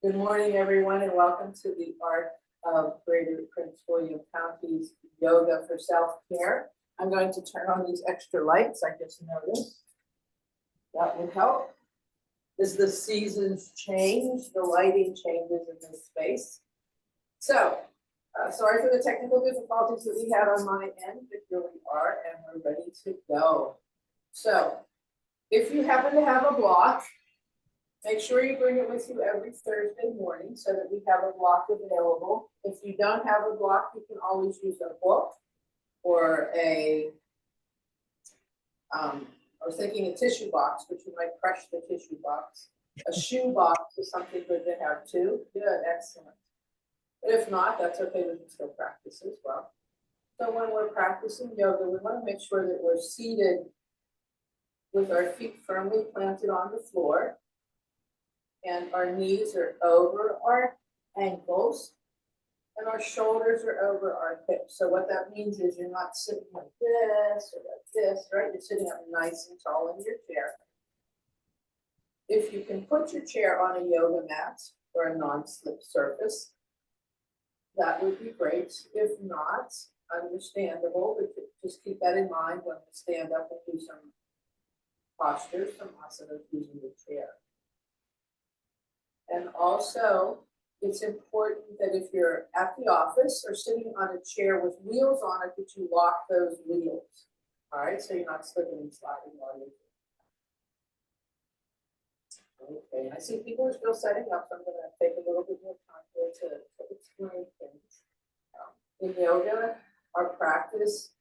Good morning, everyone, and welcome to the Art of Greater Prince William County's Yoga for Self-Care. I'm going to turn on these extra lights. I just noticed. That would help. As the seasons change, the lighting changes in this space. So, sorry for the technical difficulties that we had on my end, but here we are, and we're ready to go. So, if you happen to have a block, make sure you bring it with you every Thursday morning so that we have a block available. If you don't have a block, you can always use a book or I was thinking a tissue box, but you might crush the tissue box. A shoe box is something good to have too. Good, excellent. But if not, that's okay, we can still practice as well. So when we're practicing yoga, we want to make sure that we're seated with our feet firmly planted on the floor. And our knees are over our ankles, and our shoulders are over our hips. So what that means is you're not sitting like this or like this, right? You're sitting up nice and tall in your chair. If you can put your chair on a yoga mat or a non-slip surface, that would be great. If not, understandable, but just keep that in mind when we stand up and do some postures, some asanas using the chair. And also, it's important that if you're at the office or sitting on a chair with wheels on it, that you lock those wheels. All right, so you're not slipping and sliding while you're doing it. Okay, I see people are still setting up, so I'm going to take a little bit more time here to explain things. In yoga, our practice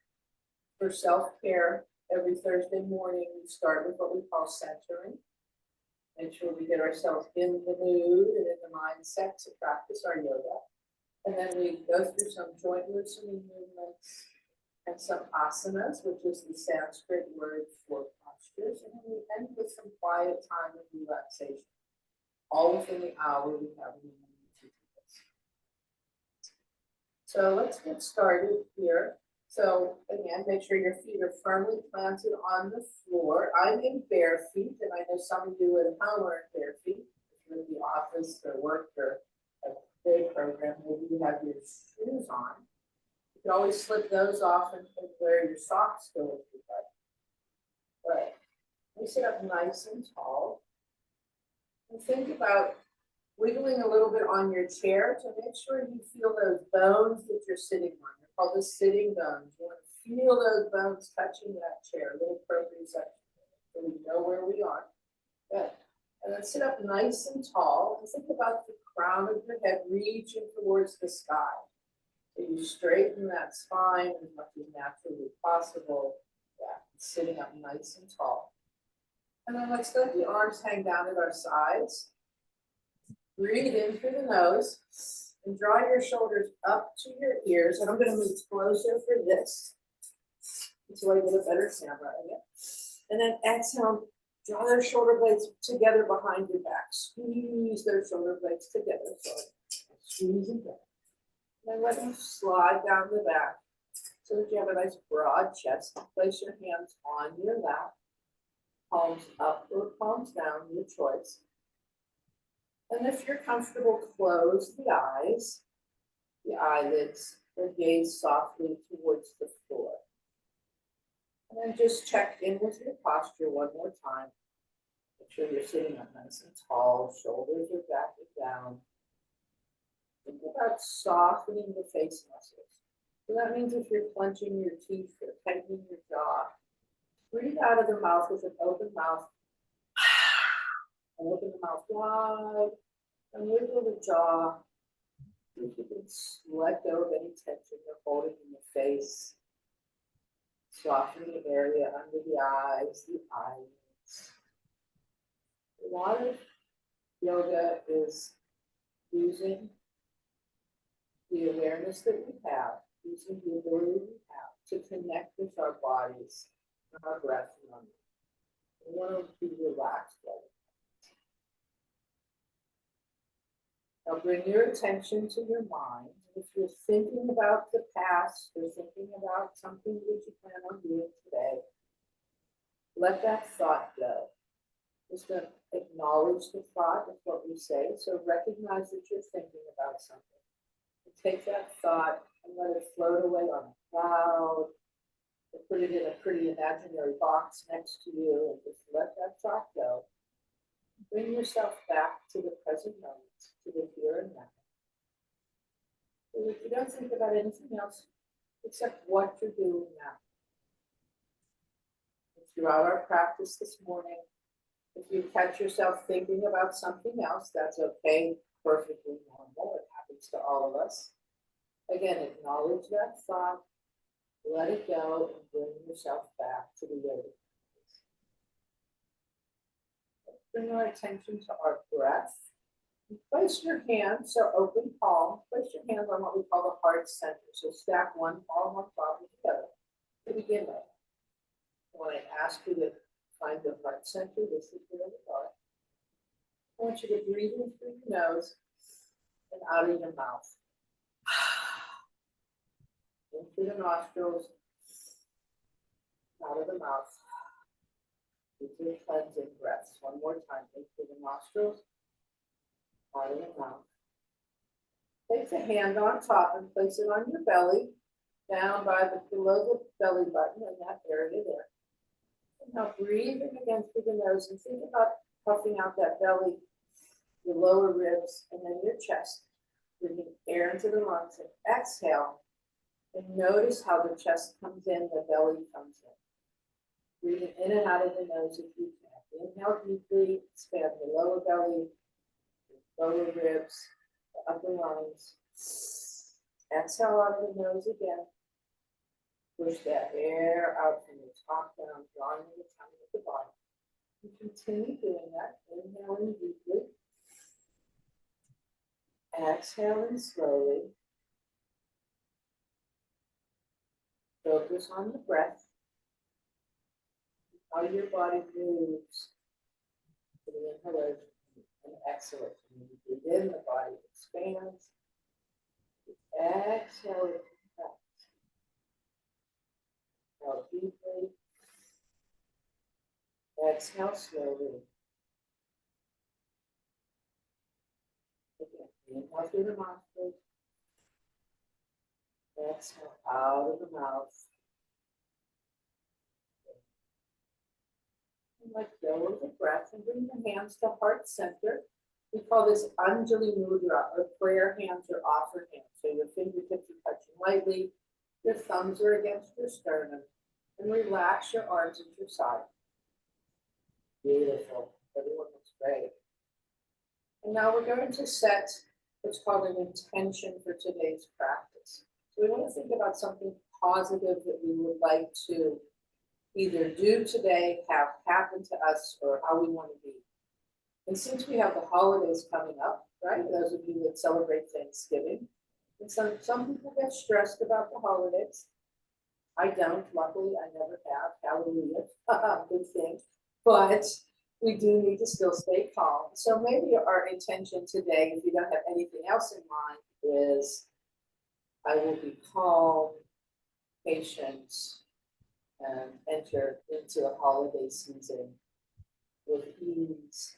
for self-care every Thursday morning, we start with what we call centering. Make sure we get ourselves in the mood and in the mindset to practice our yoga. And then we go through some joint loosening movements and some asanas, which is the Sanskrit word for postures. And then we end with some quiet time of relaxation. All within the hour we have in the morning to do this. So let's get started here. So again, make sure your feet are firmly planted on the floor. I'm in bare feet, and I know some of you at home are in bare feet. If you're in the office or work or a day program, maybe you have your shoes on. You can always slip those off and wear your socks still if you'd like. But you sit up nice and tall. And think about wiggling a little bit on your chair to make sure you feel those bones that you're sitting on. They're called the sitting bones. You want to feel those bones touching that chair, a little proprioception, so we know where we are. Good. And then sit up nice and tall and think about the crown of your head reaching towards the sky. So you straighten that spine as much as naturally possible. Yeah, sitting up nice and tall. And then let's let the arms hang down at our sides. Breathe in through the nose and draw your shoulders up to your ears. And I'm going to move closer for this so I get a better camera again. And then exhale, draw those shoulder blades together behind your back. Squeeze those shoulder blades together. So squeeze them down. And then let them slide down the back so that you have a nice broad chest. Place your hands on your lap, palms up or palms down, your choice. And if you're comfortable, close the eyes, the eyelids, and gaze softly towards the floor. And then just check in with your posture one more time. Make sure you're sitting up nice and tall, shoulders are back and down. Think about softening the face muscles. So that means if you're clenching your teeth or tightening your jaw, breathe out of the mouth with an open mouth. And open the mouth wide and wiggle the jaw. See if you can let go of any tension you're holding in the face. Soften the area under the eyes, the eyelids. A lot of yoga is using the awareness that we have, using the ability we have to connect with our bodies and our breath and our mind. We want to be relaxed right now. Now bring your attention to your mind. If you're thinking about the past or thinking about something that you plan on doing today, let that thought go. Just an acknowledge the thought is what we say. So recognize that you're thinking about something. And take that thought and let it float away on a cloud, or put it in a pretty imaginary box next to you, and just let that thought go. Bring yourself back to the present moment, to the here and now. So if you don't think about anything else except what you're doing now. And throughout our practice this morning, if you catch yourself thinking about something else, that's okay, perfectly normal. It happens to all of us. Again, acknowledge that thought, let it go, and bring yourself back to the yoga practice. Bring our attention to our breath. Place your hands, so open palm, place your hands on what we call the heart center. So stack one palm on top of the other to begin with. When I ask you to find the heart center, this is where we are. I want you to breathe in through your nose and out of your mouth. In through the nostrils, out of the mouth. These are cleansing breaths. One more time. In through the nostrils, out of the mouth. Take the hand on top and place it on your belly, down by below the belly button in that area there. And now breathe in again through the nose and think about puffing out that belly, your lower ribs, and then your chest. Breathing air into the lungs and exhale. And notice how the chest comes in, the belly comes in. Breathing in and out of the nose if you can. Inhale deeply, expand the lower belly, the lower ribs, the upper lungs. Exhale out of the nose again. Push that air out from the top down, drawing the tongue at the bottom. And continue doing that, inhaling deeply. Exhaling slowly. Focus on the breath. How your body moves to the inhalation and exhalation. When you breathe in, the body expands. Exhale it contracts. Inhale deeply. Exhale slowly. Again, inhale through the nostrils. Exhale out of the mouth. And let go of the breath and bring the hands to heart center. We call this Anjali Mudra, or prayer hands or offer hands. So your fingertips are touching lightly, your thumbs are against your sternum, and relax your arms at your side. Beautiful. Everyone looks great. And now we're going to set what's called an intention for today's practice. So we want to think about something positive that we would like to either do today, have happen to us, or how we want to be. And since we have the holidays coming up, right, those of you that celebrate Thanksgiving, and some people get stressed about the holidays. I don't, luckily, I never have, hallelujah, good thing. But we do need to still stay calm. So maybe our intention today, if you don't have anything else in mind, is I will be calm, patient, and enter into the holiday season with ease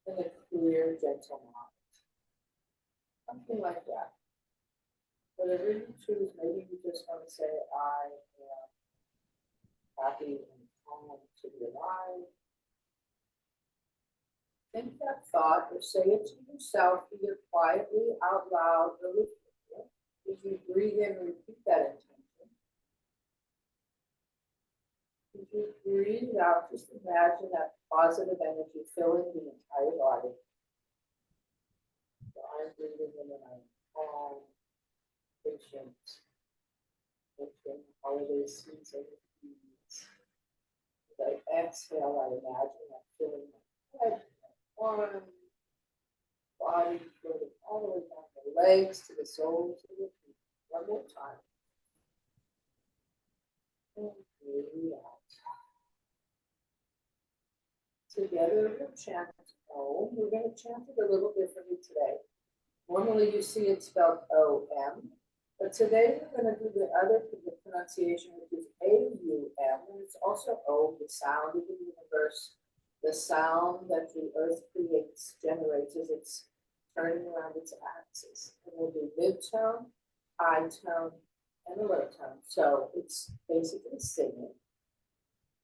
and a clear, gentle mind. Something like that. Whatever you choose, maybe you just want to say, I am happy and calm to be alive. Think that thought or say it to yourself, either quietly, out loud, or with you. If you breathe in, repeat that intention. If you breathe out, just imagine that positive energy filling the entire body. So I'm breathing in and I'm calm, patient, holiday season of ease. As I exhale, I imagine that filling my head, my arm, body, floating all the way down the legs to the soles of the feet. One more time. And breathe out. Together we'll chant Om. We're going to chant it a little differently today. Normally you see it spelled O-M, but today we're going to do the other pronunciation, which is A-U-M, and it's also O, the sound of the universe, the sound that the earth creates, generates as it's turning around its axis. And we'll do mid-tone, high tone, and a low tone. So it's basically singing.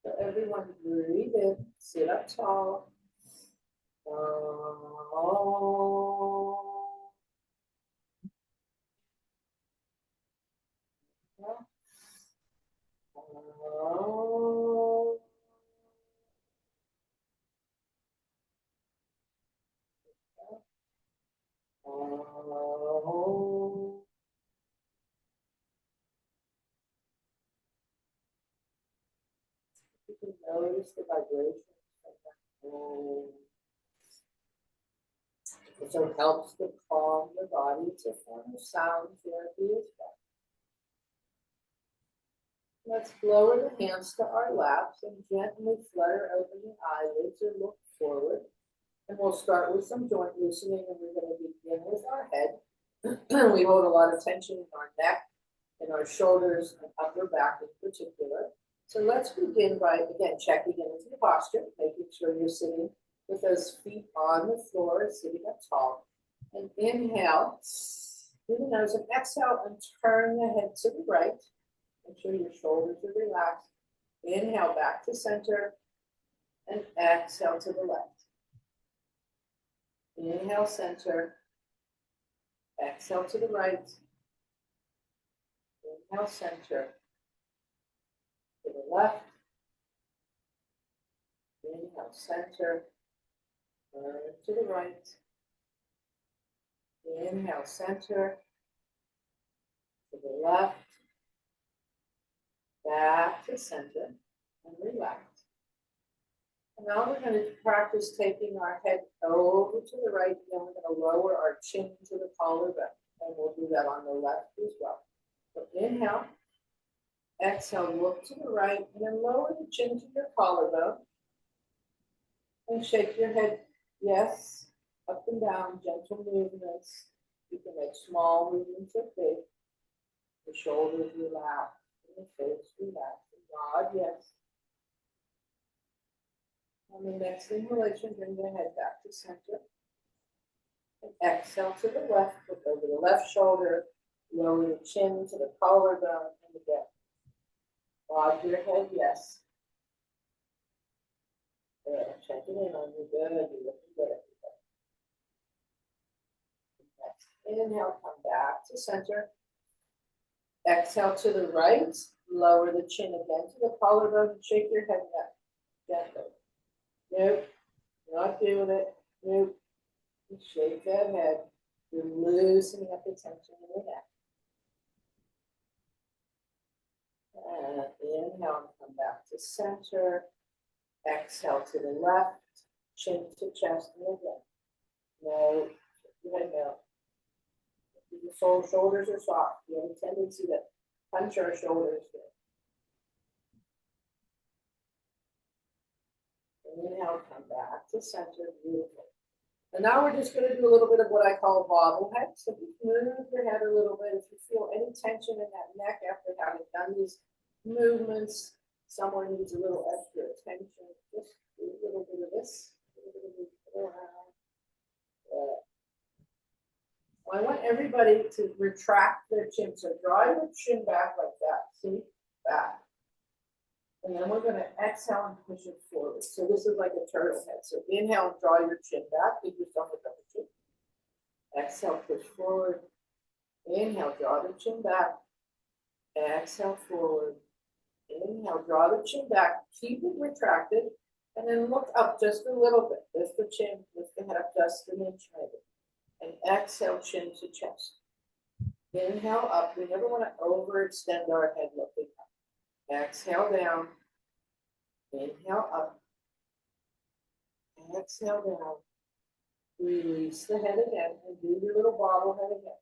So everyone breathe in, sit up tall. You can notice the vibrations. It so helps to calm the body. It's a form of sound therapy as well. Let's lower the hands to our laps and gently flutter open the eyelids or look forward. And we'll start with some joint loosening, and we're going to begin with our head. We hold a lot of tension in our neck, in our shoulders, and upper back in particular. So let's begin by, again, checking into the posture, making sure you're sitting with those feet on the floor, sitting up tall. And inhale through the nose, and exhale and turn the head to the right. Make sure your shoulders are relaxed. Inhale back to center, and exhale to the left. Inhale center, exhale to the right. Inhale center, to the left. Inhale center, turn to the right. Inhale center, to the left. Back to center, and relax. And now we're going to practice taking our head over to the right, and then we're going to lower our chin to the collarbone. And we'll do that on the left as well. So inhale, exhale, look to the right, and then lower the chin to your collarbone. And shake your head, yes, up and down, gentle movements. You can make small movements or big. The shoulders relax, and the face relax. Nod, yes. On the next inhalation, bring the head back to center. And exhale to the left, look over the left shoulder, lower the chin to the collarbone, and again. Nod your head, yes. Good, checking in on you, good, you're looking good. Next, inhale, come back to center. Exhale to the right, lower the chin again to the collarbone, and shake your head back gently. Nope, not doing it. Nope. Shake that head. You're loosening up the tension in the neck. And inhale, come back to center. Exhale to the left, chin to chest, and again. No, your head no. The shoulders are soft. We have a tendency to punch our shoulders here. Inhale, come back to center, beautiful. And now we're just going to do a little bit of what I call bobblehead. So just move your head a little bit. If you feel any tension in that neck after having done these movements, someone needs a little extra attention. Just do a little bit of this. A little bit of around. I want everybody to retract their chin. So draw your chin back like that. See? Back. And then we're going to exhale and push it forward. So this is like a turtle head. So inhale and draw your chin back. Give yourself a double chin. Exhale, push forward. Inhale, draw the chin back. Exhale, forward. Inhale, draw the chin back. Keep it retracted. And then look up just a little bit. Lift the chin, lift the head up just an inch maybe. And exhale, chin to chest. Inhale up. We never want to overextend our head looking up. Exhale down. Inhale up. Exhale down. Release the head again and do your little bobblehead again.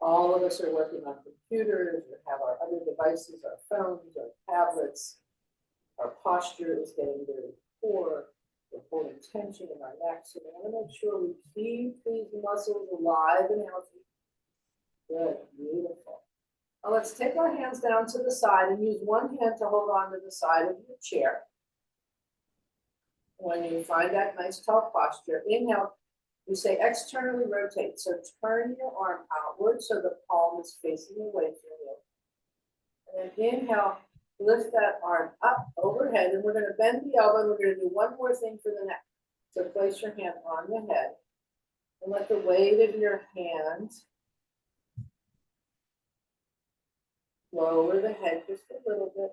All of us are working on computers or have our other devices, our phones, our tablets. Our posture is getting very poor. We're holding tension in our neck. So we want to make sure we keep these muscles alive and healthy. Good, beautiful. Now let's take our hands down to the side and use one hand to hold on to the side of your chair. When you find that nice tall posture, inhale, we say externally rotate. So turn your arm outward so the palm is facing away from you. And then inhale, lift that arm up overhead, and we're going to bend the elbow, and we're going to do one more thing for the neck. So place your hand on the head and let the weight of your hand lower the head just a little bit.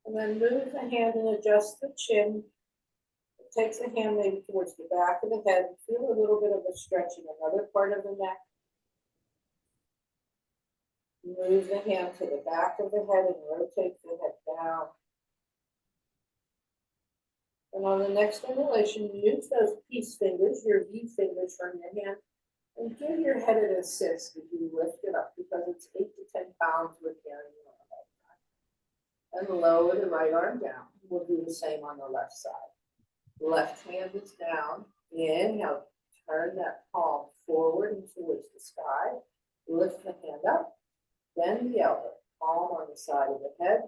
And then move the hand and adjust the chin. Take the hand maybe towards the back of the head. Feel a little bit of a stretch in another part of the neck. Move the hand to the back of the head and rotate the head down. And on the next inhalation, use those peace fingers, your V fingers from your hand, and give your head an assist as you lift it up, because it's 8 to 10 pounds we're carrying on the head. And lower the right arm down. We'll do the same on the left side. Left hand is down. Inhale, turn that palm forward and towards the sky. Lift the hand up, bend the elbow, palm on the side of the head,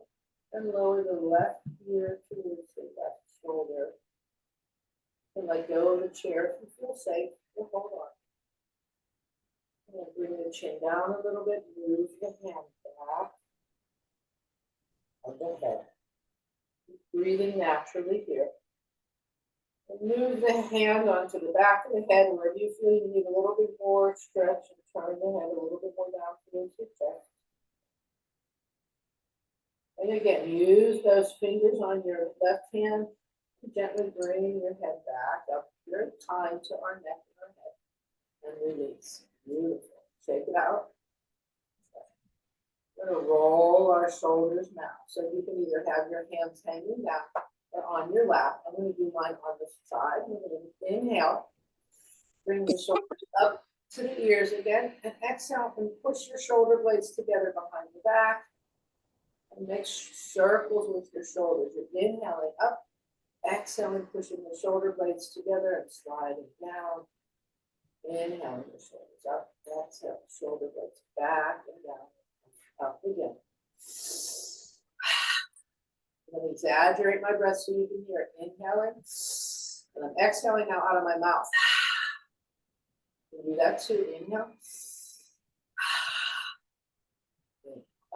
and lower the left ear towards the left shoulder. And let go of the chair if you feel safe. We'll hold on. And bring the chin down a little bit, move the hand back of the head. Breathing naturally here. And move the hand onto the back of the head, and where you feel you need a little bit more stretch, and turn the head a little bit more down towards your chest. And again, use those fingers on your left hand to gently bring your head back up your time to our neck and our head. And release. Beautiful. Shake it out. We're going to roll our shoulders now. So you can either have your hands hanging down or on your lap. I'm going to do mine on the side. We're going to inhale. Bring the shoulders up to the ears again. And exhale and push your shoulder blades together behind the back. And make circles with your shoulders. You're inhaling up. Exhaling, pushing the shoulder blades together and sliding down. Inhaling the shoulders up. Exhale, shoulder blades back and down. Up again. I'm going to exaggerate my breath so you can hear it. Inhaling. And I'm exhaling now out of my mouth. You can do that too. Inhale.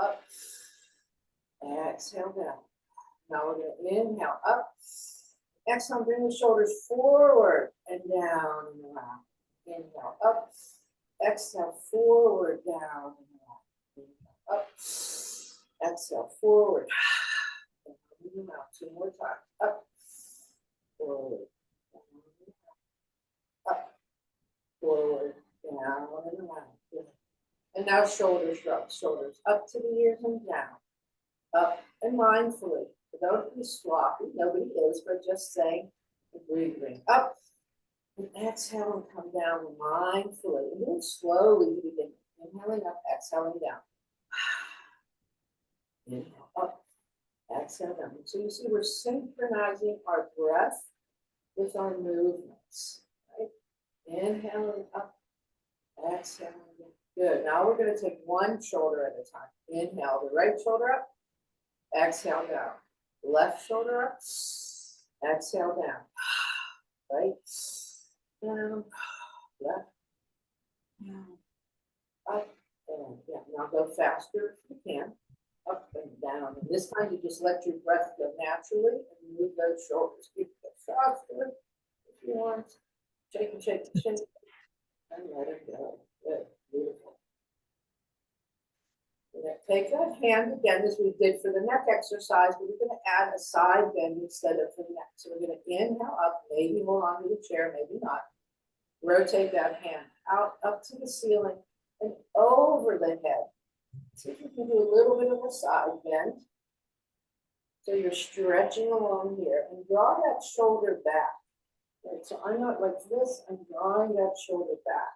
Up. Exhale down. Now we're going to inhale up. Exhale, bring the shoulders forward and down and around. Inhale up. Exhale forward, down and around. Inhale up. Exhale forward. And out. 2 more times. Up. Forward. Down, up. Forward. Down and around. And now shoulder shrugs. Shoulders up to the ears and down. Up and mindfully. Don't be sloppy. Nobody is, but just saying, breathing up. And exhale and come down mindfully. And then slowly you begin inhaling up, exhaling down. Inhale up, exhale down. So you see we're synchronizing our breath with our movements. Right? Inhaling up, exhaling down. Good. Now we're going to take one shoulder at a time. Inhale the right shoulder up, exhale down. Left shoulder up, exhale down. Right, down, left, down, up, and yeah. Now go faster if you can. Up and down. And this time you just let your breath go naturally and move those shoulders. Keep it faster if you want. Shake and shake and shake. And let it go. Good. Beautiful. We're going to take that hand again, as we did for the neck exercise, but we're going to add a side bend instead of the neck. So we're going to inhale up, maybe hold on to the chair, maybe not. Rotate that hand out, up to the ceiling, and over the head. See if you can do a little bit of a side bend. So you're stretching along here, and draw that shoulder back. Right, so I'm not like this, I'm drawing that shoulder back.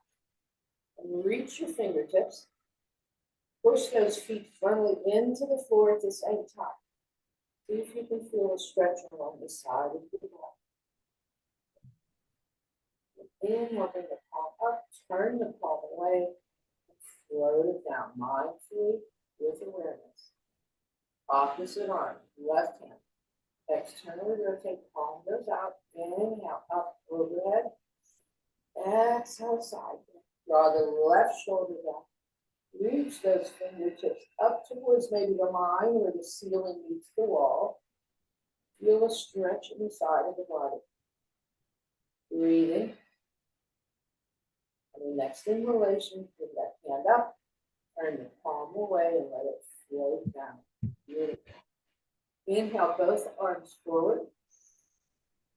And reach your fingertips. Push those feet firmly into the floor at the same time. See if you can feel a stretch along the side of your back. Inhale, bring the palm up, turn the palm away, and float it down mindfully with awareness. Opposite arm, left hand. Externally rotate, palm goes out, inhale, up, overhead. Exhale, side. Draw the left shoulder down. Reach those fingertips up towards maybe the line where the ceiling meets the wall. Feel a stretch in the side of the body. Breathing. And the next inhalation, bring that hand up, turn the palm away and let it float down. Beautiful. Inhale, both arms forward.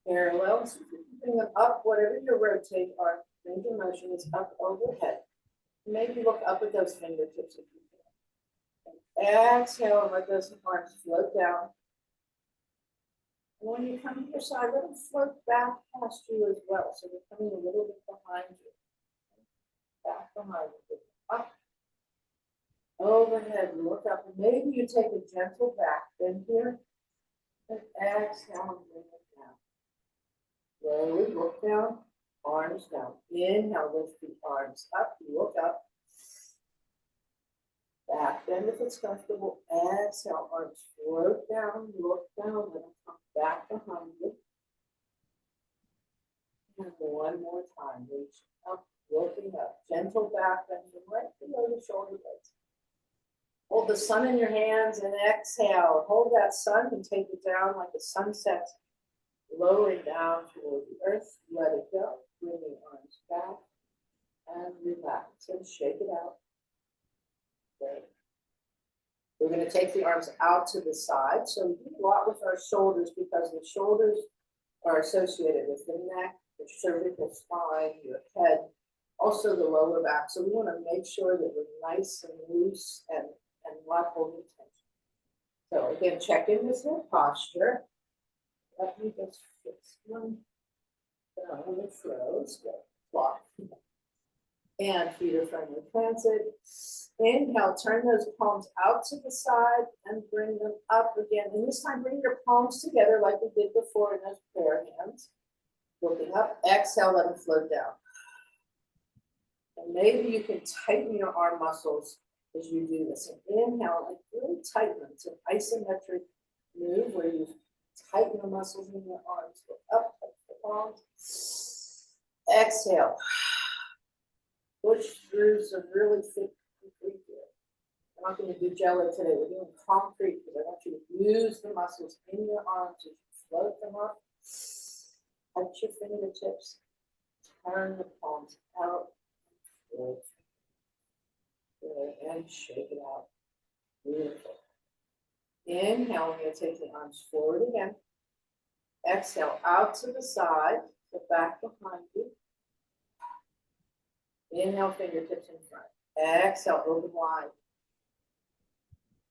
Parallel. So you can bring them up, whatever you rotate, our range of motion is up overhead. Maybe look up at those fingertips if you can. And exhale and let those arms float down. And when you come to your side, let them float back past you as well. So they're coming a little bit behind you. Back behind you. Up. Overhead, look up. And maybe you take a gentle back bend here. And exhale and bring it down. Slowly look down, arms down. Inhale, lift the arms up, look up. Back bend if it's comfortable. Exhale, arms float down, look down, let them come back behind you. And one more time, reach up, looking up. Gentle back bend right below the shoulder blades. Hold the sun in your hands and exhale. Hold that sun and take it down like a sunset. Lowering down toward the earth, let it go, bring the arms back, and relax, and shake it out. Good. We're going to take the arms out to the side, so we do a lot with our shoulders because the shoulders are associated with the neck, the cervical spine, your head, also the lower back, so we want to make sure that we're nice and loose and not holding tension. So again, check in with your posture. Let me just fix one down the throws. Good. Block. And feet are firmly planted. Inhale, turn those palms out to the side and bring them up again. And this time, bring your palms together like we did before in those prayer hands. Looking up, exhale, let them float down. And maybe you can tighten your arm muscles as you do this. And inhale, like really tighten them. It's an isometric move where you tighten the muscles in your arms. Look up, touch the palms. Exhale. Push through some really thick concrete here. We're not going to do jello today. We're doing concrete because I want you to use the muscles in your arms as you float them up. Touch your fingertips. Turn the palms out. Good. Good. And shake it out. Beautiful. Inhale, we're going to take the arms forward again. Exhale, out to the side, the back behind you. Inhale, fingertips in front. Exhale, open wide.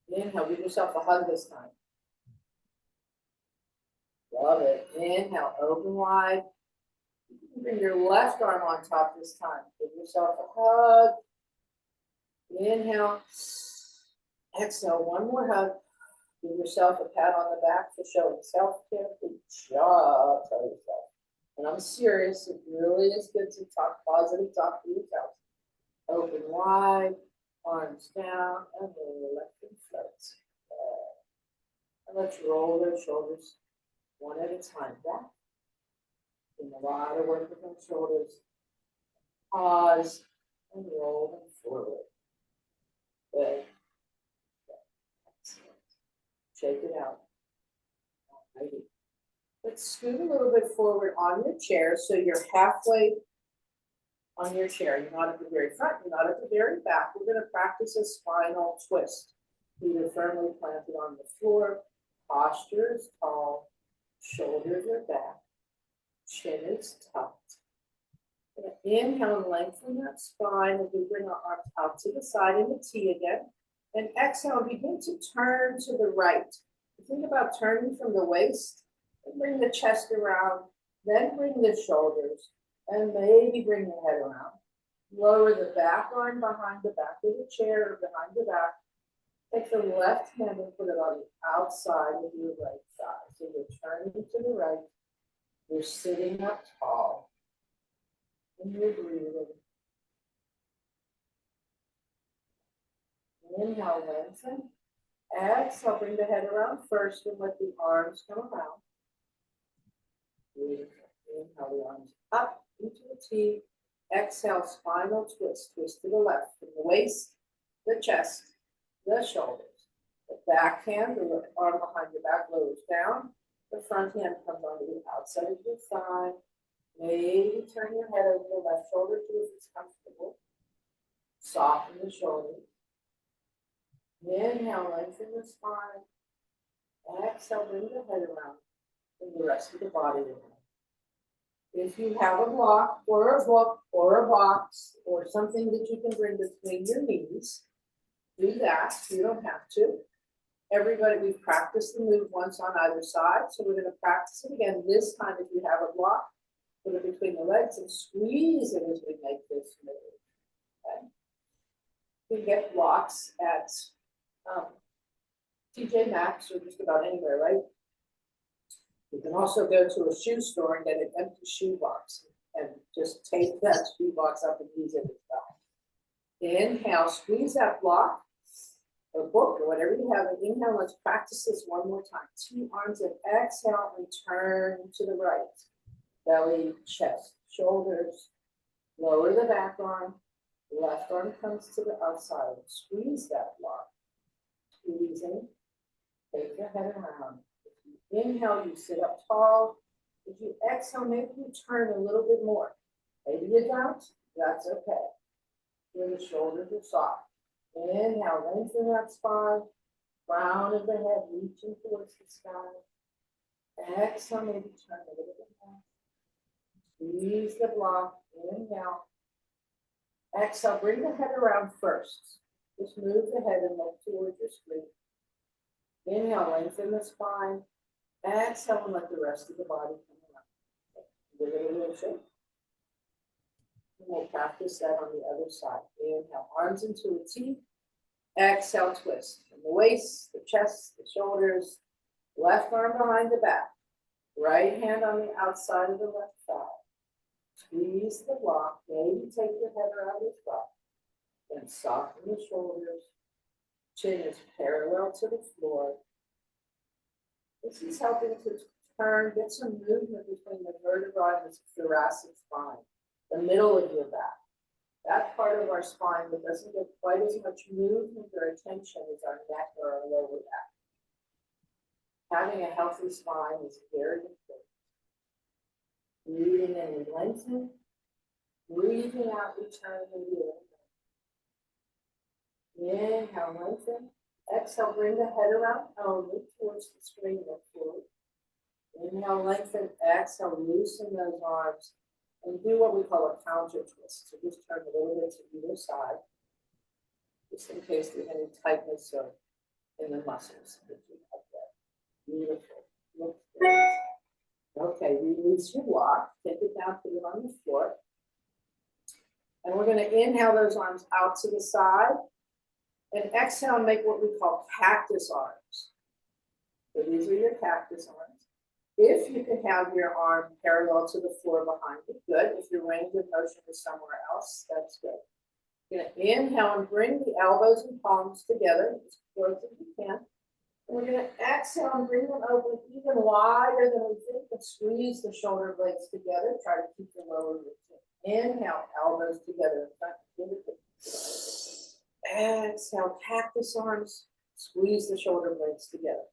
Inhale, give yourself a hug this time. Love it. Inhale, open wide. You can bring your left arm on top this time. Give yourself a hug. Inhale. Exhale, one more hug. Give yourself a pat on the back for showing self-care. Good job, tell yourself. And I'm serious, it really is good to talk positive talk to yourself. Open wide, arms down, and let them float. And let's roll those shoulders one at a time back. Doing a lot of work with those shoulders. Pause and roll them forward. Good. Shake it out. Alrighty. Let's scoot a little bit forward on your chair so you're halfway on your chair. You're not at the very front, you're not at the very back. We're going to practice a spinal twist. Feet are firmly planted on the floor. Posture is tall. Shoulders are back. Chin is tucked. Inhale and lengthen that spine as we bring our arms out to the side in the T again. And exhale, begin to turn to the right. Think about turning from the waist and bring the chest around, then bring the shoulders, and maybe bring the head around. Lower the back arm behind the back of the chair or behind the back. Take the left hand and put it on the outside of your right thigh. So you're turning to the right. You're sitting up tall. And you're breathing. Inhale, lengthen. Exhale, bring the head around first and let the arms come around. Inhale the arms up into the T. Exhale, spinal twist. Twist to the left from the waist, the chest, the shoulders. The back hand, the arm behind your back lowers down. The front hand comes onto the outside of your thigh. Maybe turn your head over the left shoulder too if it's comfortable. Soften the shoulders. Inhale, lengthen the spine. Exhale, bring the head around. And the rest of the body around. If you have a block or a book or a box or something that you can bring between your knees, do that. You don't have to. Everybody, we've practiced the move once on either side, so we're going to practice it again. This time, if you have a block, put it between the legs and squeeze it as we make this move. Okay? You get blocks at TJ Maxx or just about anywhere, right? You can also go to a shoe store and get an empty shoe box and just take that shoe box up and use it as well. Inhale, squeeze that block or book or whatever you have. And inhale, let's practice this one more time. Two arms and exhale and turn to the right. Belly, chest, shoulders. Lower the back arm. Left arm comes to the outside. Squeeze that block. Squeezing. Take your head around. If you inhale, you sit up tall. If you exhale, maybe you turn a little bit more. Maybe you don't. That's okay. Where the shoulders are soft. Inhale, lengthen that spine. Crown of the head reaching towards the sky. Exhale, maybe turn a little bit more. Squeeze the block. Inhale. Exhale, bring the head around first. Just move the head and look towards your screen. Inhale, lengthen the spine. Exhale, and let the rest of the body come around. Give it a little shake. And we'll practice that on the other side. Inhale, arms into a T. Exhale, twist. From the waist, the chest, the shoulders. Left arm behind the back. Right hand on the outside of the left thigh. Squeeze the block. Maybe take your head around as well. Then soften the shoulders. Chin is parallel to the floor. This is helping to turn, get some movement between the vertebrae and the thoracic spine, the middle of your back. That part of our spine that doesn't get quite as much movement or attention as our neck or our lower back. Having a healthy spine is very important. Breathing in, we lengthen. Breathing out, we turn and inhale, lengthen. Exhale, bring the head around only towards the screen, look forward. Inhale, lengthen. Exhale, loosen those arms. And do what we call a counter twist. So just turn a little bit to either side. Just in case there's any tightness or in the muscles that you have there. Beautiful. Look great. Okay, release your block. Take it down, put it on the floor. And we're going to inhale those arms out to the side. And exhale, make what we call cactus arms. So these are your cactus arms. If you can have your arm parallel to the floor behind you, good. If your range of motion is somewhere else, that's good. You're going to inhale and bring the elbows and palms together as close as you can. And we're going to exhale and bring them open even wider than we think and squeeze the shoulder blades together. Try to keep the lower rib in. Inhale, elbows together in front. Exhale, cactus arms. Squeeze the shoulder blades together.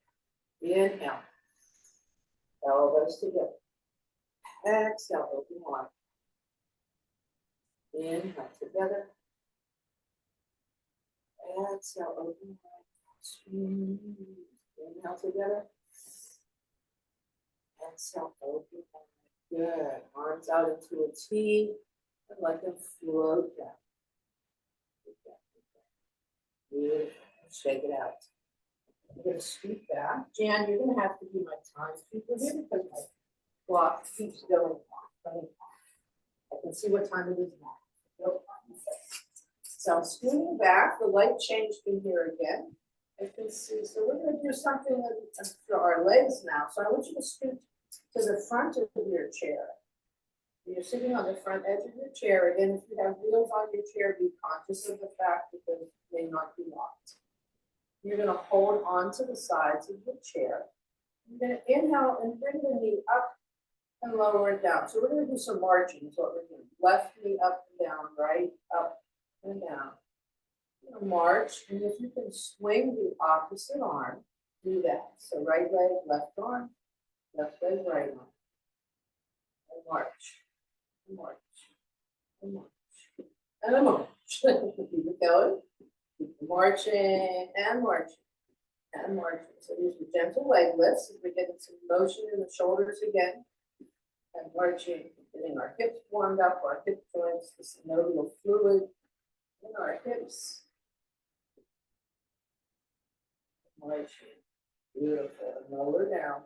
Inhale. Elbows together. Exhale, open wide. Inhale together. Exhale, open wide. Squeeze. Inhale together. Exhale, open wide. Good. Arms out into a T and let them float down. Beautiful. Shake it out. I'm going to scoot back. Jan, you're going to have to be my timekeeper here because my clock keeps going on. I can see what time it is now. So I'm scooting back. The light changed in here again. I can see. So we're going to do something for our legs now. So I want you to scoot to the front of your chair. You're sitting on the front edge of your chair. Again, if you have wheels on your chair, be conscious of the fact that they may not be locked. You're gonna hold on to the sides of the chair. You're gonna inhale and bring the knee up and lower it down. So we're gonna do some marching is what we're doing. Left knee up and down, right, up and down. You're gonna march, and if you can swing the opposite arm, do that. So right leg, left arm, left leg, right arm. And march, and march, and march, and a march. Keep it going. Keep marching and marching and marching. So these are gentle leg lifts as we get some motion in the shoulders again. And marching, getting our hips warmed up, our hip joints, the synovial fluid in our hips. Marching, beautiful, and lower down.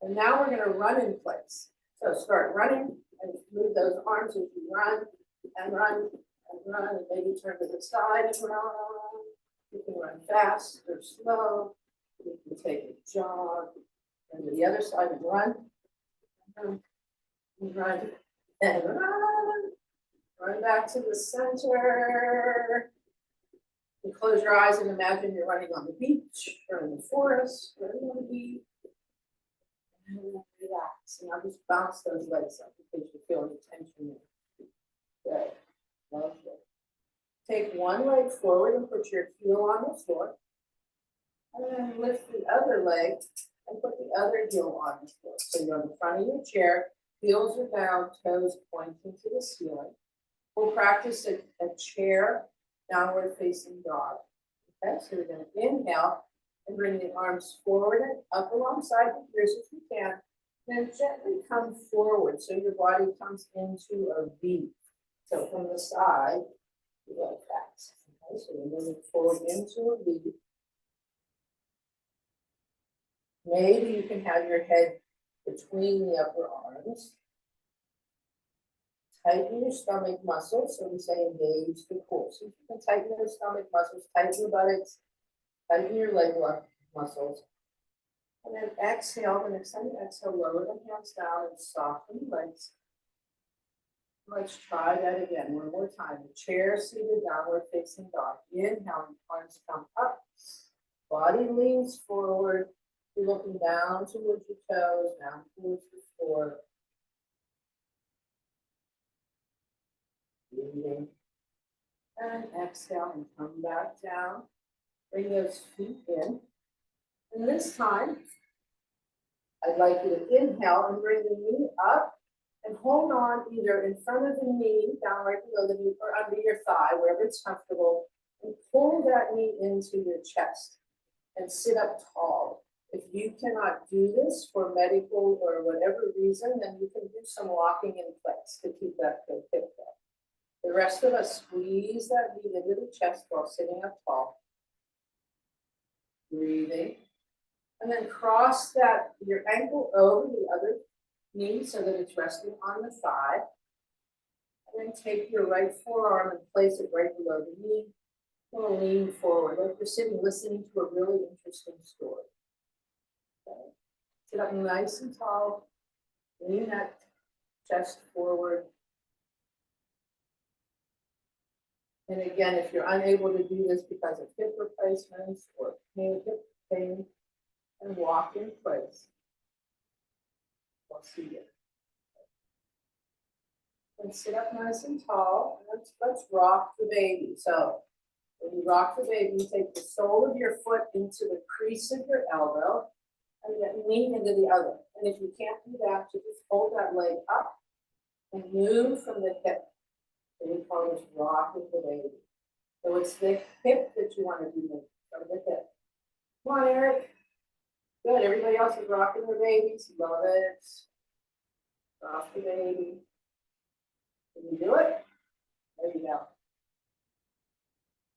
And now we're gonna run in place. So start running and move those arms as you run and run and run, and maybe turn to the side and run. You can run fast or slow. You can take a jog and to the other side and run. And run and run. Run back to the center. You close your eyes and imagine you're running on the beach or in the forest, running on the beach. And relax. And I'll just bounce those legs up because you feel any tension there. Good. Lovely. Take one leg forward and put your heel on the floor. And then lift the other leg and put the other heel on the floor. So you're on the front of your chair, heels are down, toes pointing to the ceiling. We'll practice a chair downward facing dog. Okay, so we're going to inhale and bring the arms forward and up alongside the ears if you can. Then gently come forward so your body comes into a V. So from the side, you go fast. Okay, so we're moving forward into a V. Maybe you can have your head between the upper arms. Tighten your stomach muscles. So we say engage the core. So if you can tighten your stomach muscles, tighten your buttocks, tighten your leg muscles. And then exhale. The next time you exhale, lower the hands down and soften the legs. Let's try that again. One more time. The chair seated, downward facing dog. Inhale, arms come up. Body leans forward. You're looking down towards your toes, down towards the floor. Breathing. And exhale and come back down. Bring those feet in. And this time, I'd like you to inhale and bring the knee up and hold on either in front of the knee, down right below the knee, or under your thigh, wherever it's comfortable, and pull that knee into your chest and sit up tall. If you cannot do this for medical or whatever reason, then you can do some walking in place to keep that hip up. The rest of us squeeze that knee into the chest while sitting up tall. Breathing. And then cross that your ankle over the other knee so that it's resting on the thigh. And then take your right forearm and place it right below the knee. You're going to lean forward like you're sitting listening to a really interesting story. Okay. Sit up nice and tall. Lean that chest forward. And again, if you're unable to do this because of hip replacements or hip pain, and walk in place. We'll see you. And sit up nice and tall. Let's rock the baby. So when you rock the baby, you take the sole of your foot into the crease of your elbow and then lean into the other. And if you can't do that, you just hold that leg up and move from the hip. And we call this rocking the baby. So it's the hip that you want to do from the hip. Come on, Eric. Good. Everybody else is rocking their babies. Love it. Rock the baby. Can you do it? There you go.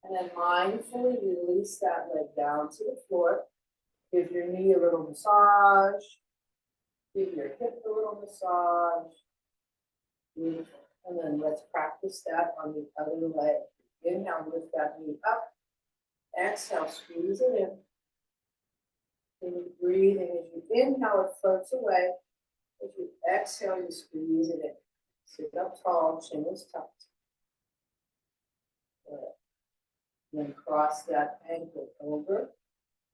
And then mindfully release that leg down to the floor. Give your knee a little massage. Give your hip a little massage. Beautiful. And then let's practice that on the other leg. Inhale, lift that knee up. Exhale, squeeze it in. And you breathe, and as you inhale, it floats away. As you exhale, you squeeze it in. Sit up tall, chin is tucked. Good. Then cross that ankle over.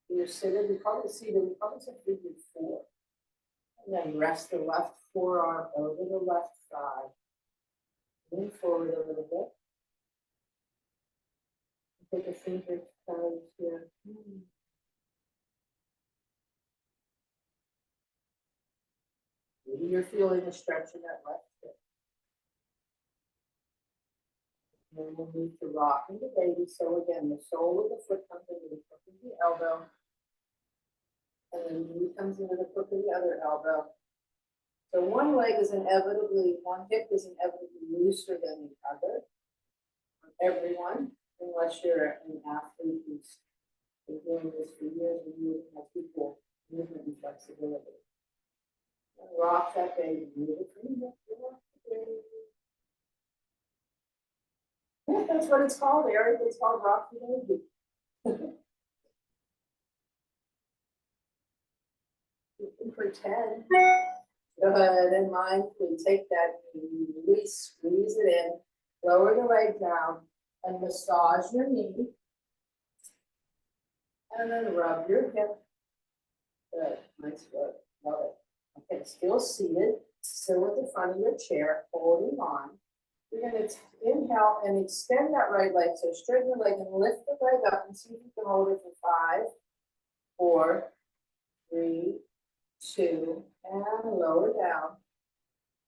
You're seated, we probably say figure four. And then rest the left forearm over the left thigh. Lean forward a little bit. Take a finger toes here. Maybe you're feeling a stretch in that left hip. And then we'll move to rocking the baby. So again, the sole of the foot comes into the crook of the elbow. And then the knee comes into the crook of the other elbow. So one hip is inevitably looser than the other. Everyone, unless you're an athlete who's been doing this for years and you have equal movement and flexibility. And rock that baby, move it from the baby. That's what it's called, Eric. It's called rock the baby. You can pretend. Go ahead and mindfully take that knee, really squeeze it in, lower the leg down, and massage your knee. And then rub your hip. Good, nice work, love it. Okay, still seated, still at the front of your chair, holding on. You're gonna inhale and extend that right leg, so straighten the leg and lift the leg up and see if you can hold it for 5, 4, 3, 2, and lower down.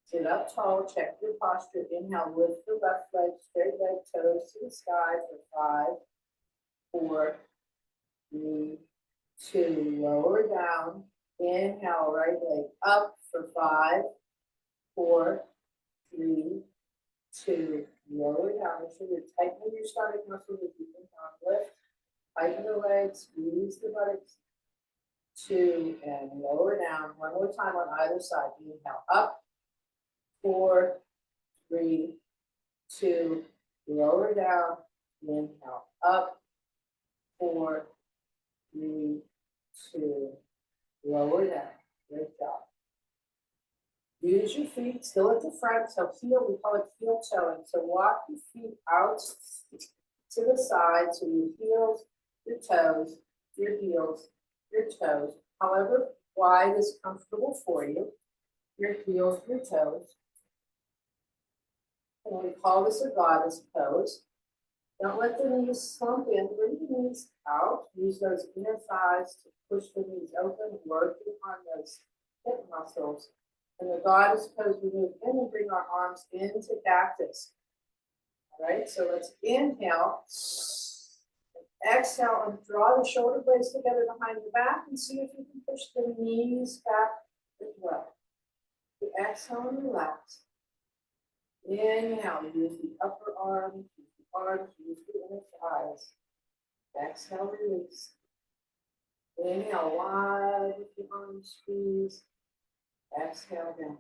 Sit up tall, check your posture. Inhale, lift the left leg, straight leg, toes to the sky for 5, 4, 3, 2, lower down. Inhale, right leg up for 5, 4, 3, 2, lower down. Make sure you're tightening your stomach muscles as you inhale, lift. Tighten the legs, squeeze the buttocks. 2, and lower down. One more time on either side. Inhale up. 4, 3, 2, lower down. Inhale up. 4, 3, 2, lower down. Great job. Use your feet still at the front. So heel, we call it heel toeing. So walk your feet out to the side. So your heels, your toes, your heels, your toes, however wide is comfortable for you, your heels, your toes. And we call this a goddess pose. Don't let the knees slump in, bring the knees out. Use those inner thighs to push the knees open, working on those hip muscles. And the goddess pose, we move in and bring our arms into cactus. All right, so let's inhale. Exhale and draw the shoulder blades together behind the back and see if you can push the knees back as well. You exhale and relax. Inhale, use the upper arm, use the arms, use the inner thighs. Exhale, release. Inhale, wide with the arms squeeze. Exhale down.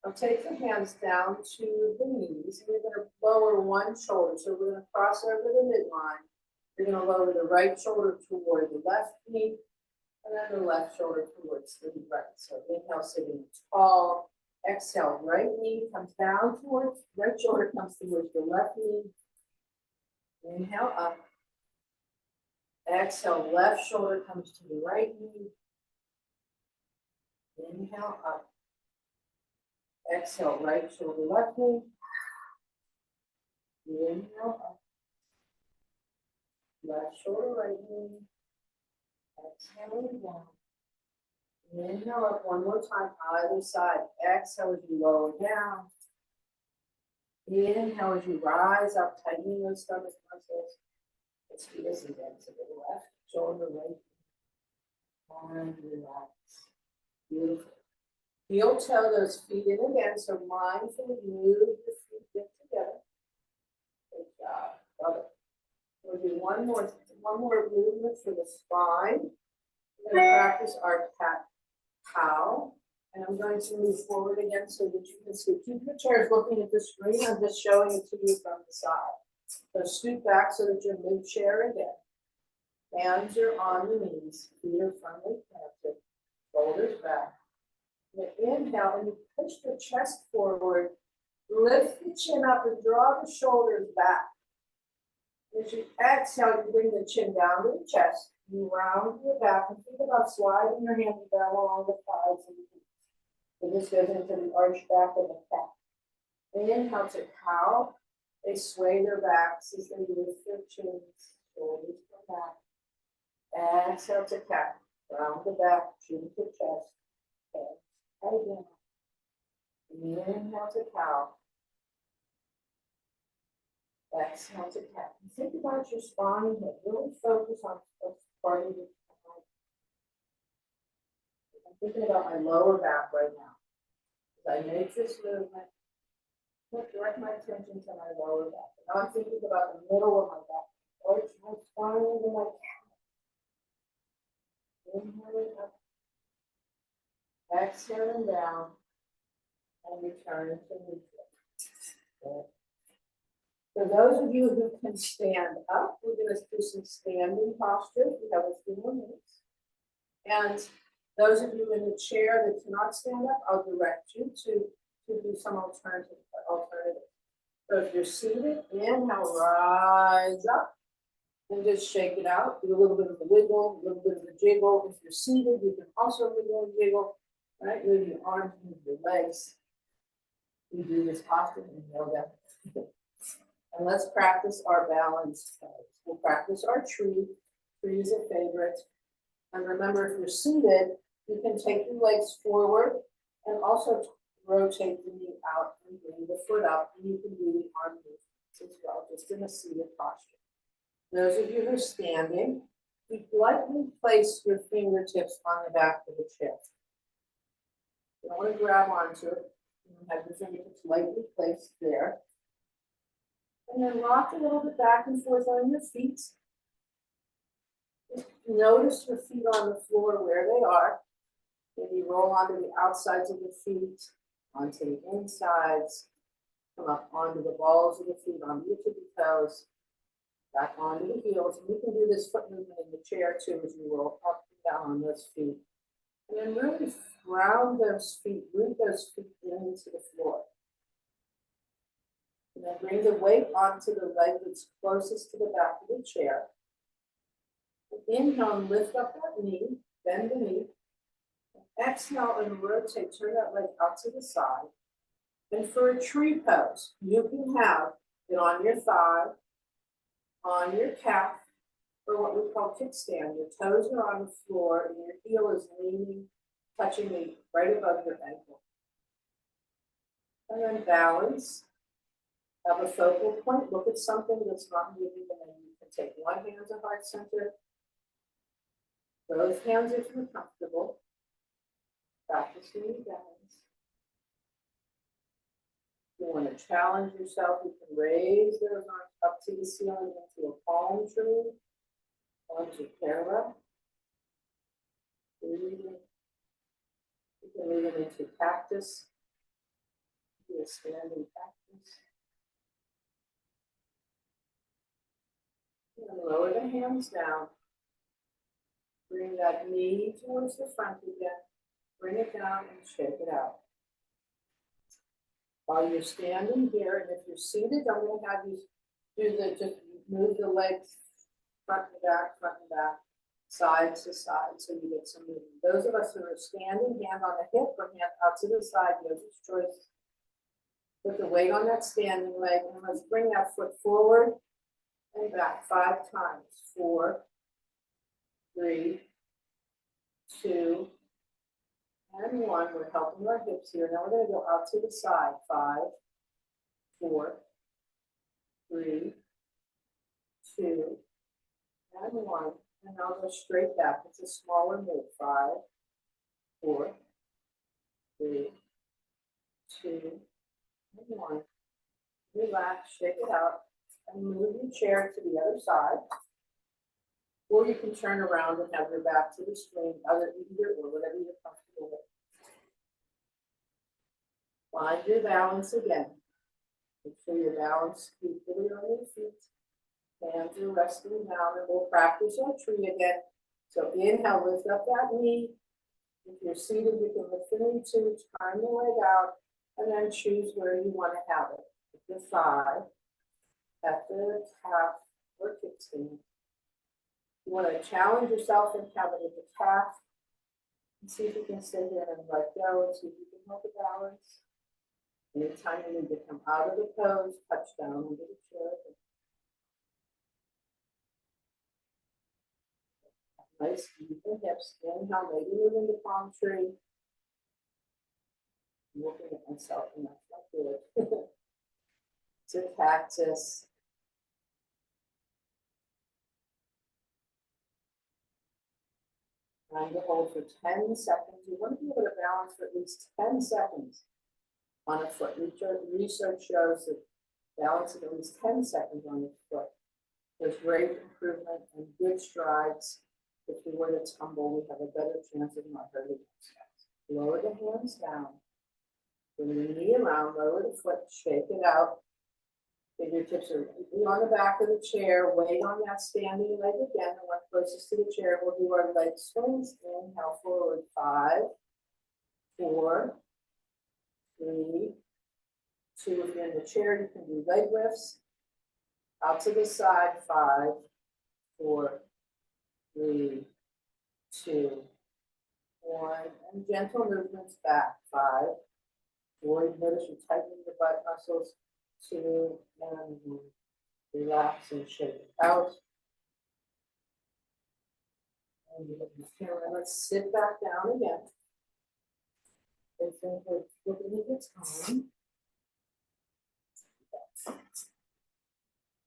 Now take the hands down to the knees and you're going to lower one shoulder. So we're going to cross over the midline. You're going to lower the right shoulder toward the left knee, and then the left shoulder towards the right. So inhale, sitting tall. Exhale, right knee comes down towards, right shoulder comes towards the left knee. Inhale up. Exhale, left shoulder comes to the right knee. Inhale up. Exhale, right shoulder, left knee. Inhale up. Left shoulder, right knee. Exhaling down. Inhale up one more time, either side. Exhale as you lower down. Inhale as you rise up, tightening those stomach muscles. Let's do this again. So the left shoulder, right, and relax. Beautiful. Heel toe those feet in again. So mindfully move the feet in together. Good job. Love it. We'll do one more movement for the spine. We're going to practice our cat-cow. And I'm going to move forward again so that you can see. Keep your chairs looking at the screen. I'm just showing it to you from the side. So scoot back so that you're mid-chair again. Hands are on the knees. Feet are firmly planted. Shoulders back. Inhale and you push the chest forward. Lift the chin up and draw the shoulders back. As you exhale, you bring the chin down to the chest, you round your back, and think about sliding your hands down along the thighs and feet. So this goes into the arch back of the cat. Inhale to cow. They sway their backs as they lift their chins, shoulders come back. Exhale to cat. Round the back, chin to chest. Head down. Inhale to cow. Exhale to cat. Think about your spine, but really focus on what's part of your spine. I'm thinking about my lower back right now. As I make this movement, direct my attention to my lower back. Now I'm thinking about the middle of my back. Arch my spine into my cat. Inhaling up. Exhaling down. And return to neutral. For those of you who can stand up, we're going to do some standing postures. We have a few more minutes. And those of you in the chair that cannot stand up, I'll direct you to do some alternatives. So if you're seated, inhale, rise up, and just shake it out. Do a little bit of a wiggle, a little bit of a jiggle. If you're seated, you can also wiggle and jiggle. Right? Move your arms, move your legs. We do this often in yoga. And let's practice our balance pose. We'll practice our tree. Tree is a favorite. And remember, if you're seated, you can take your legs forward and also rotate the knee out and bring the foot up. And you can do the arm movements as well, just in a seated posture. Those of you who are standing, you lightly place your fingertips on the back of the chair. You don't want to grab onto it. You have your fingertips lightly placed there. And then rock a little bit back and forth on your feet. Just notice your feet on the floor where they are. Maybe roll onto the outsides of the feet, onto the insides, come up onto the balls of the feet, onto your tippy toes, back onto the heels. And you can do this foot movement in the chair too as you roll up and down on those feet. And then really round those feet, root those feet into the floor. And then bring the weight onto the leg that's closest to the back of the chair. Inhale and lift up that knee, bend the knee. Exhale and rotate, turn that leg out to the side. And for a tree pose, you can have it on your thigh, on your calf, or what we call kickstand. Your toes are on the floor and your heel is leaning, touching the right above your ankle. And then balance. Have a focal point. Look at something that's not moving, and then you can take one hand to heart center. Both hands if you're comfortable. Practicing your balance. If you want to challenge yourself, you can raise those arms up to the ceiling into a palm tree, onto parallel. You can move them into cactus. Do a standing cactus. And lower the hands down. Bring that knee towards the front again. Bring it down and shake it out. While you're standing here, and if you're seated, I'm going to have you just move the legs front and back, side to side, so you get some movement. Those of us who are standing, hand on the hip or hand out to the side, yogi's choice. Put the weight on that standing leg, and let's bring that foot forward and back 5 times. 4, 3, 2, and 1. We're helping our hips here. Now we're going to go out to the side. 5, 4, 3, 2, and 1. And I'll go straight back. It's a smaller move. 5, 4, 3, 2, and 1. Relax, shake it out, and move your chair to the other side. Or you can turn around and have your back to the screen, either or whatever you're comfortable with. Find your balance again. Make sure you're balanced equally on your feet. Hands are resting down, and we'll practice our tree again. So inhale, lift up that knee. If you're seated, you can lift the knee too, turn the leg out, and then choose where you want to have it. At the thigh, at the calf, or kickstand. You want to challenge yourself and count it at the calf. And see if you can stay there and let go and see if you can hold the balance. Anytime you need to come out of the pose, touch down into the chair. Nice, even hips. Inhale, maybe move into palm tree. I'm looking at myself and that's not good. To cactus. Trying to hold for 10 seconds. You want to be able to balance for at least 10 seconds on a foot. Research shows that balancing at least 10 seconds on your foot. There's great improvement and good strides. If we were to tumble, we have a better chance of not hurting ourselves. Lower the hands down. Bring the knee around, lower the foot, shake it out. Fingertips are on the back of the chair. Weight on that standing leg again. The one closest to the chair. We'll do our leg swings. Inhale forward. 5, 4, 3, 2. If you're in the chair, you can do leg lifts. Out to the side. 5, 4, 3, 2, 1. And gentle movements back. 5, 4. You notice you're tightening the butt muscles. 2, and 1. Relax and shake it out. And let's sit back down again. I think we're looking at the time.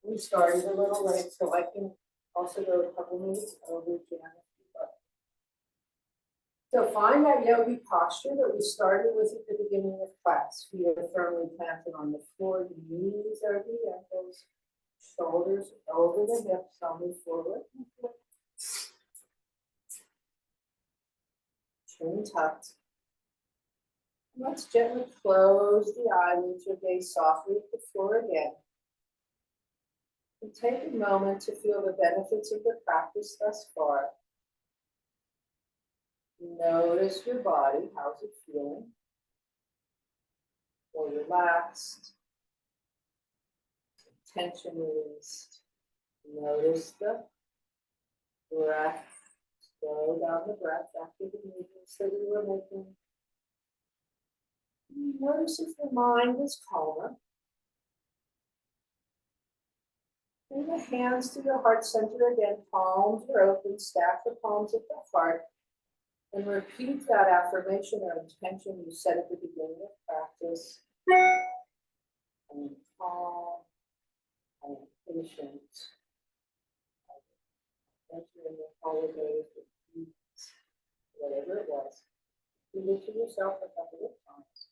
We started a little late, so I can also go a couple minutes over again. So find that yogi posture that we started with at the beginning of class. Feet are firmly planted on the floor, knees over the ankles, shoulders over the hips, thumb forward. Chin tucked. Let's gently close the eyelids or gaze softly at the floor again. And take a moment to feel the benefits of the practice thus far. Notice your body, how's it feeling? Or relaxed, tension released. Notice the breath. Slow down the breath after the movements that we were making. Notice if the mind is calmer. Bring the hands to your heart center again. Palms are open. Stack the palms at the heart. And repeat that affirmation or intention you said at the beginning of practice. I am calm. I am patient. I am entering the holidays with peace. Whatever it was. You did to yourself a couple of times.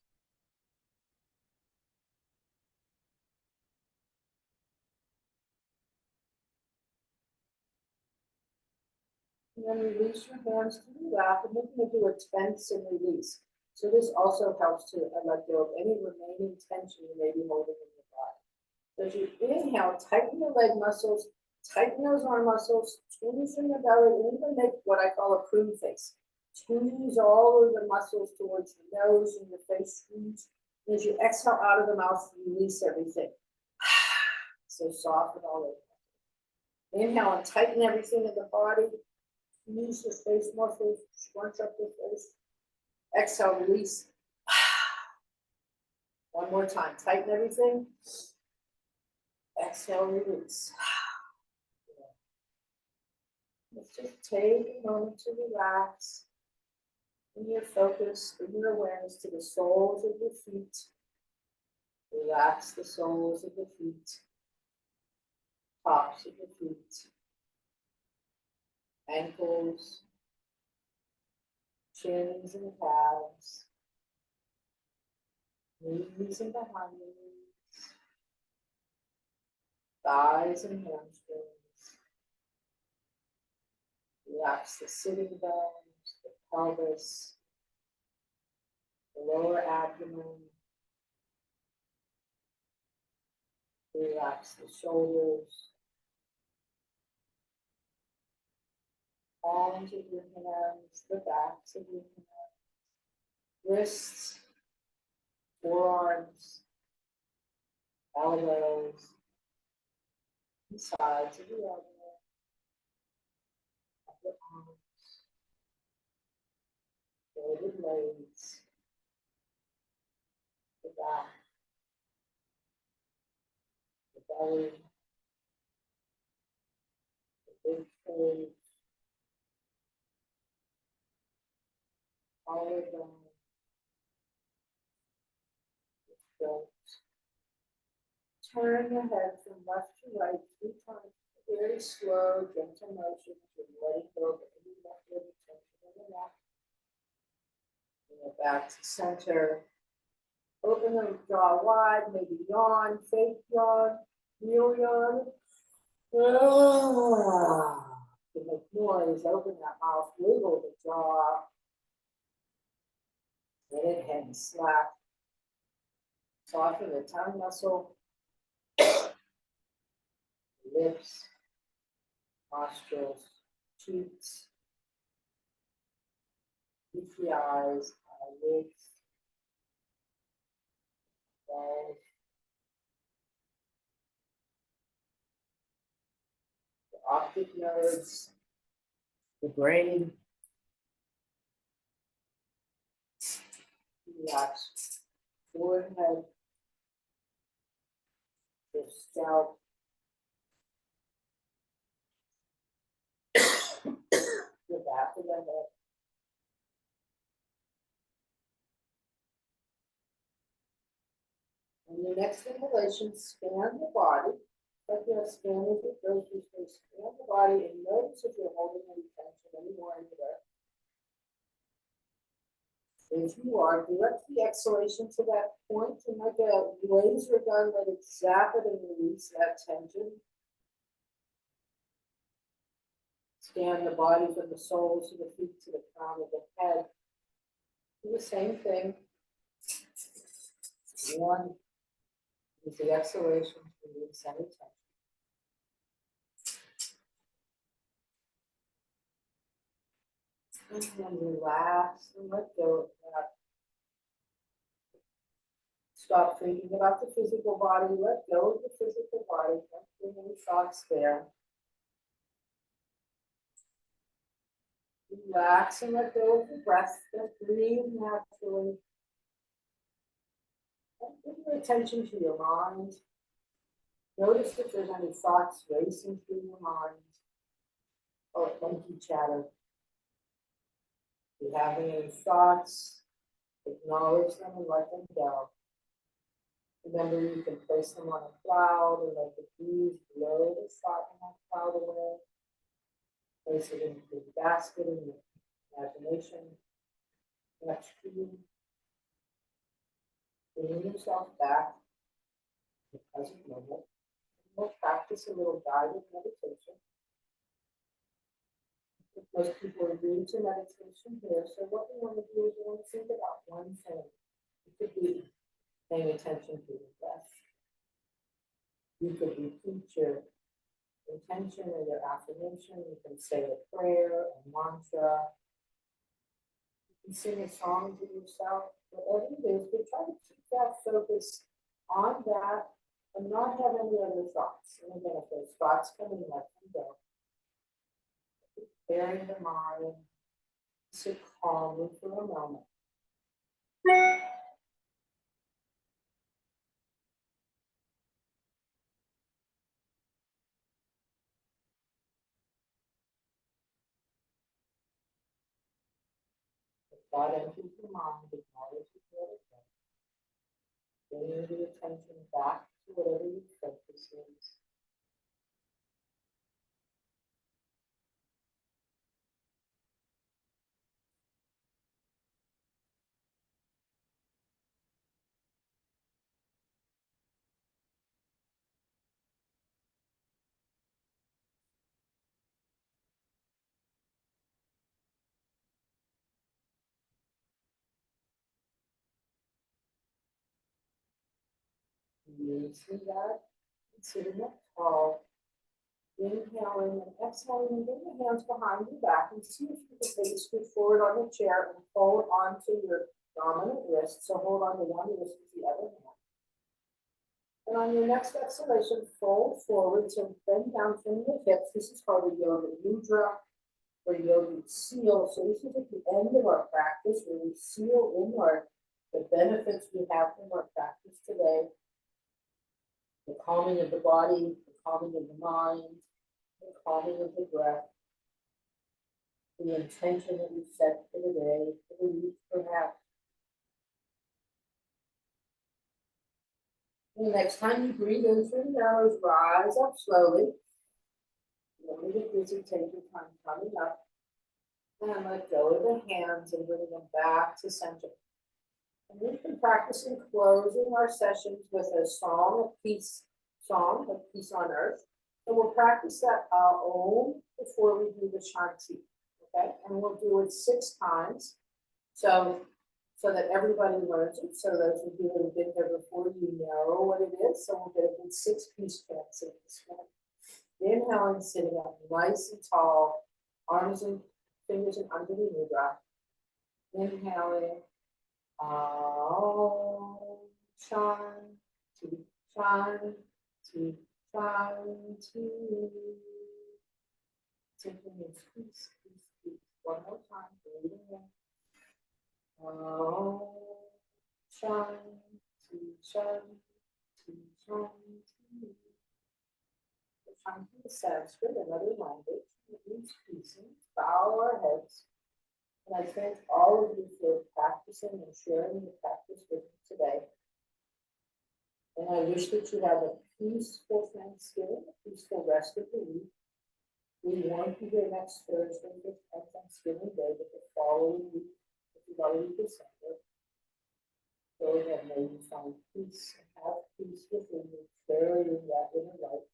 And then release your hands to the lap, and we're going to do a tense and release. So this also helps to let go of any remaining tension you may be holding in your body. So as you inhale, tighten the leg muscles, tighten those arm muscles, squeeze in the belly, and even make what I call a prune face. Squeeze all of the muscles towards the nose and your face. Squeeze. And as you exhale out of the mouth, release everything. So soft and all over. Inhale and tighten everything in the body. Use your face muscles, scrunch up your face. Exhale, release. One more time, tighten everything. Exhale, release. Let's just take a moment to relax. Bring your focus, bring your awareness to the soles of your feet. Relax the soles of the feet, tops of the feet. Ankles, shins and calves, knees and behind knees, thighs and hamstrings. Relax the sitting bones, the pelvis, the lower abdomen. Relax the shoulders. Palms of your hands, the backs of your hands, wrists, forearms, elbows, sides of the elbow, upper arms, shoulder blades, the back, the belly, the big toe, collarbone, the throat. Turn your head from left to right 3 times. Very slow, gentle motions. You're letting go of any muscular tension in the neck. Bring it back to center. Open the jaw wide, maybe yawn, fake yawn, real yawn. To make noise, open that mouth, wiggle the jaw. Let it head and slack. Soften the tongue muscle, lips, nostrils, cheeks, leafy eyes, eyelids, balls, the optic nerves, the brain. Relax forehead, your scalp, the back of the head. And your next inhalation, scan the body. Like you're scanning the grocery store, scan the body and notice if you're holding any tension anymore in there. If you are, direct the exhalation to that point and like a laser gun, let it zap it and release that tension. Scan the body from the soles of the feet to the crown of the head. Do the same thing. One, use the exhalation to release any tension. And then relax and let go of that. Stop thinking about the physical body, let go of the physical body, don't bring any thoughts there. Relax and let go of the breath, just breathe naturally. And bring your attention to your mind. Notice if there's any thoughts racing through your mind or empty chatter. If you have any thoughts, acknowledge them and let them go. Remember, you can place them on a cloud and let the breeze blow the thought in that cloud away. Place it in a big basket in your imagination. Next to you. Bring yourself back to the present moment. We'll practice a little guided meditation. Most people are new to meditation here, so what we want to do is we want to think about one thing. It could be paying attention to your breath. You could repeat your intention or your affirmation. You can say a prayer, a mantra. You can sing a song to yourself. Whatever it is, but try to keep that focus on that and not have any other thoughts. And again, if those thoughts come in, let them go. Preparing the mind to sit calmly for a moment. If thought enters your mind, acknowledge it, let it go. Bring the attention back to whatever your focus is. Releasing that, and sitting up tall. Inhaling and exhaling, and bring your hands behind your back and see if you can maybe scoot forward on the chair and hold onto your dominant wrist. So hold on to one wrist with the other hand. And on your next exhalation, fold forward, so bend down from your hips. This is called a yoga mudra or yoga seal. So this is at the end of our practice where we seal in the benefits we have from our practice today. The calming of the body, the calming of the mind, the calming of the breath, the intention that we set for the day, for the week, perhaps. And the next time you breathe in through the nose, rise up slowly. Don't get busy, take your time coming up. And let go of the hands and bring them back to center. And we've been practicing closing our sessions with a song of peace on earth. So we'll practice that Om before we do the Shanti, okay? And we'll do it 6 times, so that everybody learns it. So those of you who have been here before, you know what it is. So we'll get a good 6 peace chants in this one. Inhaling, sitting up nice and tall, arms and fingers and under the mudra. Inhaling, Om Shanti, Shanti, Shanti. Taking this peace, peace, peace. One more time, breathing in. Om Shanti, Shanti, Shanti. Shanti is Sanskrit, another language. It means peace. Bow our heads. And I thank all of you for practicing and sharing the practice with me today. And I wish that you have a peaceful Thanksgiving, a peaceful rest of the week. We won't be here next Thursday on Thanksgiving Day, but the following week, which is already December. Go ahead, may you find peace and have peace within you, carrying that inner light.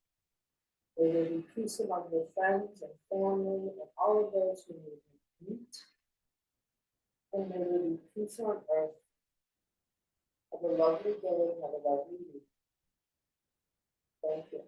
May there be peace among your friends and family and all of those who you meet. And may there be peace on earth. Have a lovely day, have a lovely week. Thank you.